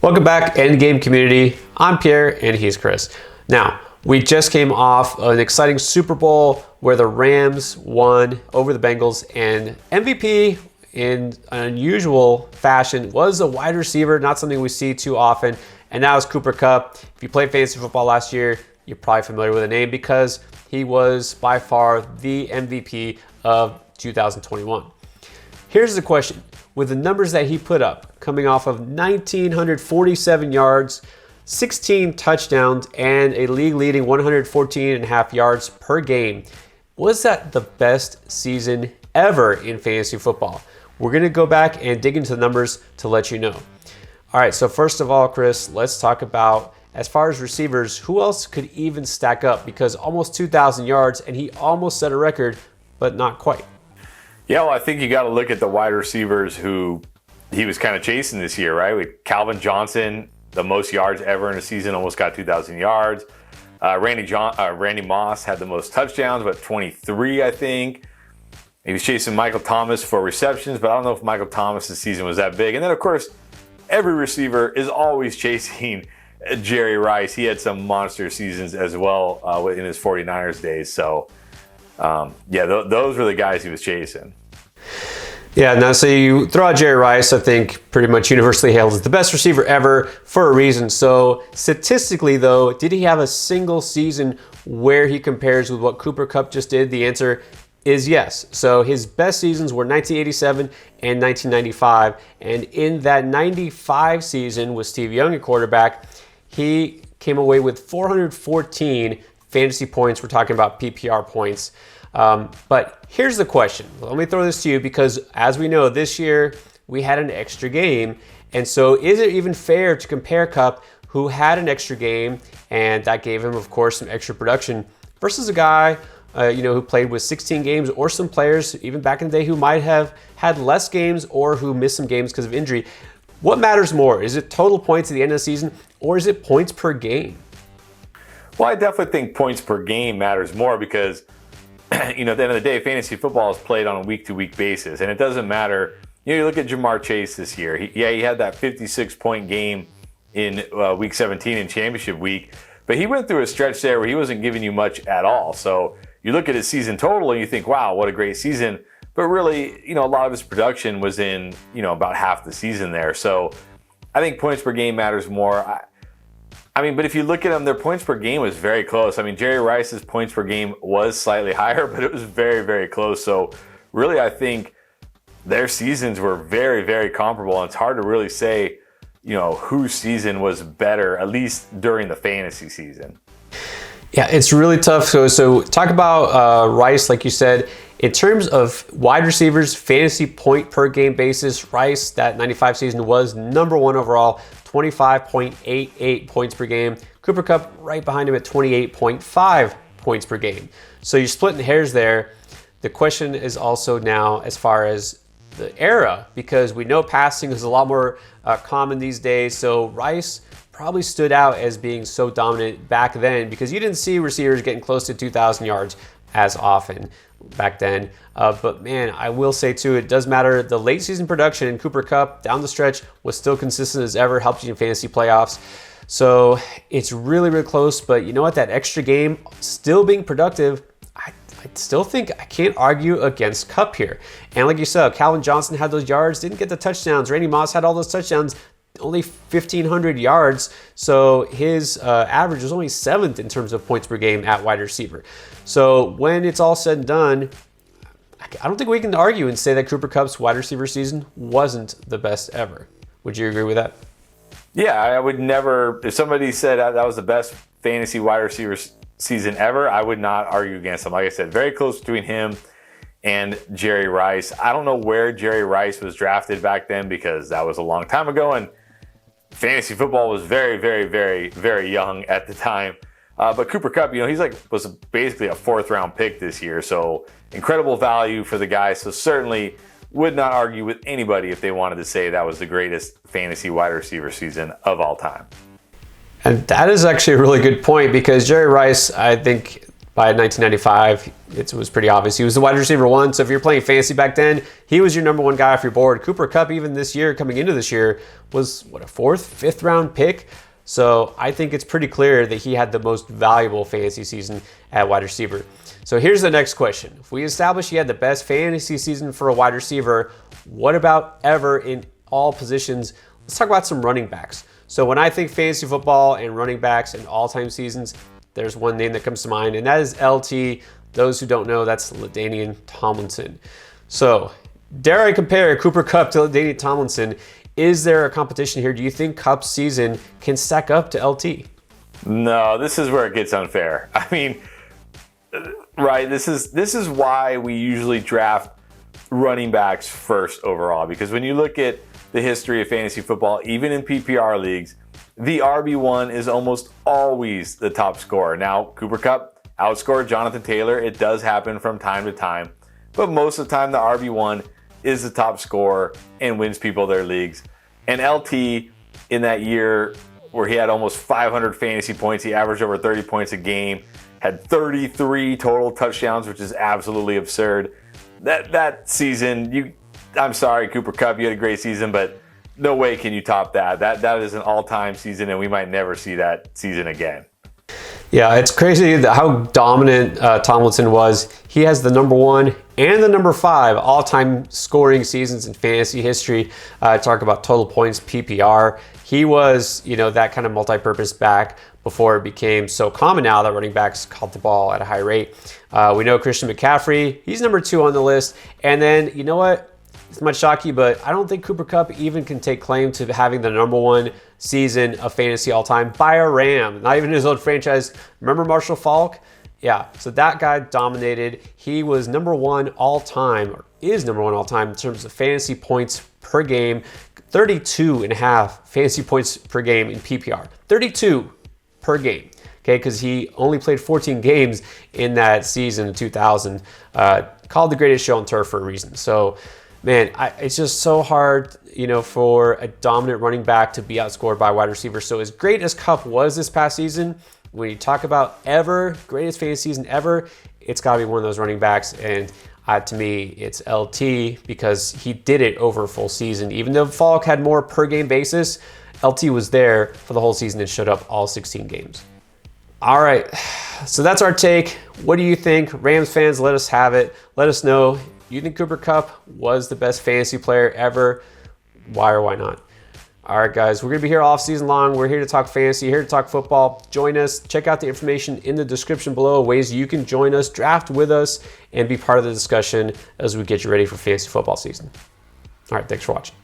Welcome back, Endgame community. I'm Pierre and he's Chris. Now, we just came off an exciting Super Bowl where the Rams won over the Bengals, and MVP in an unusual fashion was a wide receiver, not something we see too often, and that was Cooper Kupp. If you played fantasy football last year, you're probably familiar with the name because he was by far the MVP of 2021. Here's the question. With the numbers that he put up, coming off of 1,947 yards, 16 touchdowns, and a league-leading 114.5 yards per game, was that the best season ever in fantasy football? We're going to go back and dig into the numbers to let you know. All right, so first of all, Chris, let's talk about, as far as receivers, who else could even stack up? Because almost 2,000 yards, and he almost set a record, but not quite. Yeah, well, I think you got to look at the wide receivers who he was kind of chasing this year, right? With Calvin Johnson, the most yards ever in a season, almost got 2,000 yards. Randy Moss had the most touchdowns, but 23, I think. He was chasing Michael Thomas for receptions, but I don't know if Michael Thomas's season was that big. And then, of course, every receiver is always chasing Jerry Rice. He had some monster seasons as well in his 49ers days. So, those were the guys he was chasing. Yeah, now so you throw out Jerry Rice, I think pretty much universally hailed as the best receiver ever for a reason. So statistically though, did he have a single season where he compares with what Cooper Kupp just did? The answer is yes. So his best seasons were 1987 and 1995. And in that 95 season with Steve Young at quarterback, he came away with 414 fantasy points. We're talking about PPR points. But here's the question. Let me throw this to you because as we know, this year we had an extra game. And so is it even fair to compare Kupp, who had an extra game, and that gave him, of course, some extra production, versus a guy who played with 16 games, or some players even back in the day who might have had less games or who missed some games because of injury? What matters more? Is it total points at the end of the season, or is it points per game? Well, I definitely think points per game matters more because at the end of the day, fantasy football is played on a week-to-week basis, and it doesn't matter. You look at Jamar Chase this year. He had that 56-point game in Week 17 in Championship Week, but he went through a stretch there where he wasn't giving you much at all. So you look at his season total and you think, wow, what a great season. But really, a lot of his production was in, about half the season there. So I think points per game matters more. But if you look at them, their points per game was very close. Jerry Rice's points per game was slightly higher, but it was very, very close. So really, I think their seasons were very, very comparable. And it's hard to really say, whose season was better, at least during the fantasy season. Yeah, it's really tough. So talk about Rice, like you said. In terms of wide receivers, fantasy point per game basis, Rice, that 95 season, was number one overall, 25.88 points per game. Cooper Kupp right behind him at 28.5 points per game. So you're splitting hairs there. The question is also now as far as the era, because we know passing is a lot more common these days. So Rice probably stood out as being so dominant back then because you didn't see receivers getting close to 2,000 yards as often back then. But man, I will say too, it does matter. The late season production in Cooper Kupp down the stretch was still consistent as ever, helped you in fantasy playoffs. So it's really, really close. But you know what? That extra game still being productive, I still think I can't argue against Kupp here. And like you said, Calvin Johnson had those yards, didn't get the touchdowns. Randy Moss had all those touchdowns, only 1,500 yards. So his average was only 7th in terms of points per game at wide receiver. So when it's all said and done, I don't think we can argue and say that Cooper Kupp's wide receiver season wasn't the best ever. Would you agree with that? Yeah, I would never, if somebody said that was the best fantasy wide receiver season ever, I would not argue against him. Like I said, very close between him and Jerry Rice. I don't know where Jerry Rice was drafted back then because that was a long time ago and fantasy football was very, very, very, very young at the time. But Cooper Kupp, was basically a 4th round pick this year. So incredible value for the guy. So certainly would not argue with anybody if they wanted to say that was the greatest fantasy wide receiver season of all time. And that is actually a really good point because Jerry Rice, I think by 1995, it was pretty obvious. He was the wide receiver 1. So if you're playing fantasy back then, he was your number 1 guy off your board. Cooper Kupp, even this year, coming into this year, was what, a 4th, 5th round pick. So I think it's pretty clear that he had the most valuable fantasy season at wide receiver. So here's the next question. If we establish he had the best fantasy season for a wide receiver, what about ever in all positions? Let's talk about some running backs. So when I think fantasy football and running backs in all-time seasons, there's one name that comes to mind, and that is LT. Those who don't know, that's LaDainian Tomlinson. So dare I compare Cooper Kupp to LaDainian Tomlinson? Is there a competition here? Do you think Kupp's season can stack up to LT? No, this is where it gets unfair. I mean, right, this is why we usually draft running backs first overall, because when you look at the history of fantasy football, even in PPR leagues, the RB1 is almost always the top scorer. Now, Cooper Kupp outscored Jonathan Taylor. It does happen from time to time, but most of the time the RB1 is the top scorer and wins people their leagues. And LT, in that year where he had almost 500 fantasy points, he averaged over 30 points a game, had 33 total touchdowns, which is absolutely absurd. That season, I'm sorry, Cooper Kupp, you had a great season, but no way can you top that. That is an all-time season, and we might never see that season again. Yeah, it's crazy how dominant Tomlinson was. He has the number 1 and the number 5 all-time scoring seasons in fantasy history. Talk about total points, PPR. He was, that kind of multi-purpose back before it became so common now that running backs caught the ball at a high rate. We know Christian McCaffrey, he's number 2 on the list. And then, you know what? This might shock you, but I don't think Cooper Kupp even can take claim to having the number 1 season of fantasy all time by a Ram, not even his own franchise. Remember Marshall Faulk? Yeah, so that guy dominated. He was number 1 all time, or is number 1 all time in terms of fantasy points per game, 32 and a half fantasy points per game in PPR, 32 per game. Okay, because he only played 14 games in that season in 2000, called the greatest show on turf for a reason. So, man, it's just so hard, for a dominant running back to be outscored by a wide receiver. So as great as Kupp was this past season, when you talk about greatest fantasy season ever, it's got to be one of those running backs. And to me, it's LT because he did it over a full season. Even though Falk had more per game basis, LT was there for the whole season and showed up all 16 games. All right, so that's our take. What do you think? Rams fans, let us have it. Let us know. You think Cooper Kupp was the best fantasy player ever? Why or why not? All right, guys, we're going to be here all season long. We're here to talk fantasy, here to talk football. Join us. Check out the information in the description below, ways you can join us, draft with us, and be part of the discussion as we get you ready for fantasy football season. All right, thanks for watching.